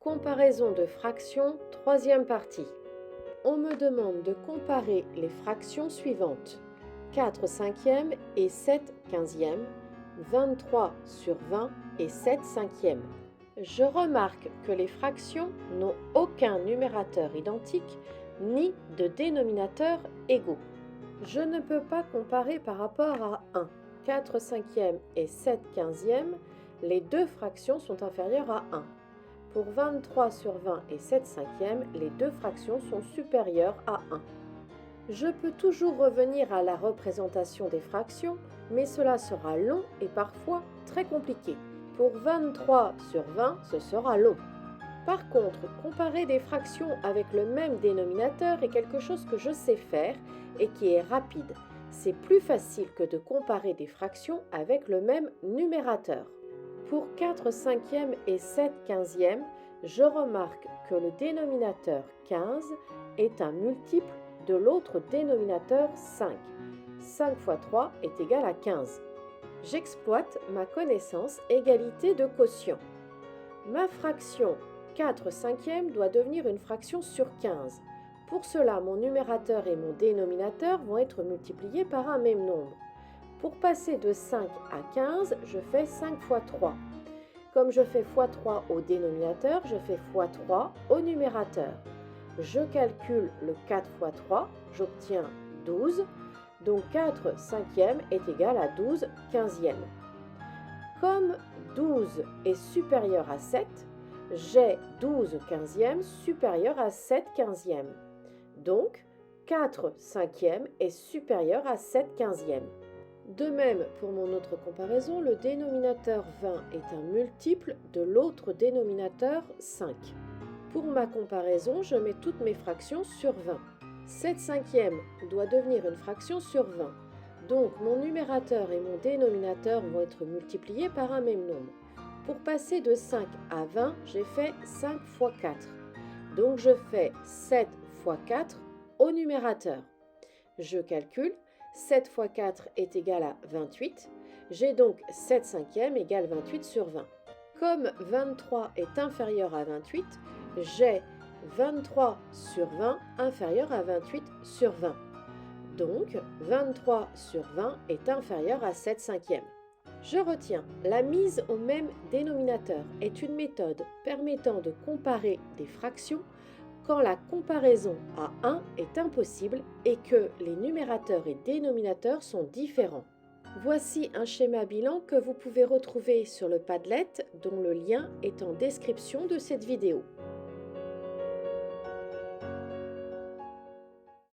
Comparaison de fractions, troisième partie. On me demande de comparer les fractions suivantes. 4 cinquièmes et 7 quinzièmes, 23 sur 20 et 7 cinquièmes. Je remarque que les fractions n'ont aucun numérateur identique ni de dénominateur égaux. Je ne peux pas comparer par rapport à 1. 4 cinquièmes et 7 quinzièmes, les deux fractions sont inférieures à 1. Pour 23 sur 20 et 7 cinquièmes, les deux fractions sont supérieures à 1. Je peux toujours revenir à la représentation des fractions, mais cela sera long et parfois très compliqué. Pour 23 sur 20, ce sera long. Par contre, comparer des fractions avec le même dénominateur est quelque chose que je sais faire et qui est rapide. C'est plus facile que de comparer des fractions avec le même numérateur. Pour 4 cinquièmes et 7 quinzièmes, je remarque que le dénominateur 15 est un multiple de l'autre dénominateur 5. 5 fois 3 est égal à 15. J'exploite ma connaissance égalité de quotient. Ma fraction 4 cinquièmes doit devenir une fraction sur 15. Pour cela, mon numérateur et mon dénominateur vont être multipliés par un même nombre. Pour passer de 5 à 15, je fais 5 fois 3. Comme je fais fois 3 au dénominateur, je fais fois 3 au numérateur. Je calcule le 4 fois 3, j'obtiens 12. Donc 4 cinquièmes est égal à 12 quinzièmes. Comme 12 est supérieur à 7, j'ai 12 quinzièmes supérieur à 7 quinzièmes. Donc 4 cinquièmes est supérieur à 7 quinzièmes. De même, pour mon autre comparaison, le dénominateur 20 est un multiple de l'autre dénominateur 5. Pour ma comparaison, je mets toutes mes fractions sur 20. 7 cinquièmes doit devenir une fraction sur 20. Donc mon numérateur et mon dénominateur vont être multipliés par un même nombre. Pour passer de 5 à 20, j'ai fait 5 fois 4. Donc je fais 7 fois 4 au numérateur. Je calcule. 7 fois 4 est égal à 28. J'ai donc 7 cinquièmes égale 28 sur 20. Comme 23 est inférieur à 28, j'ai 23 sur 20 inférieur à 28 sur 20. Donc 23 sur 20 est inférieur à 7 cinquièmes. Je retiens, la mise au même dénominateur est une méthode permettant de comparer des fractions quand la comparaison à 1 est impossible et que les numérateurs et dénominateurs sont différents. Voici un schéma bilan que vous pouvez retrouver sur le Padlet dont le lien est en description de cette vidéo.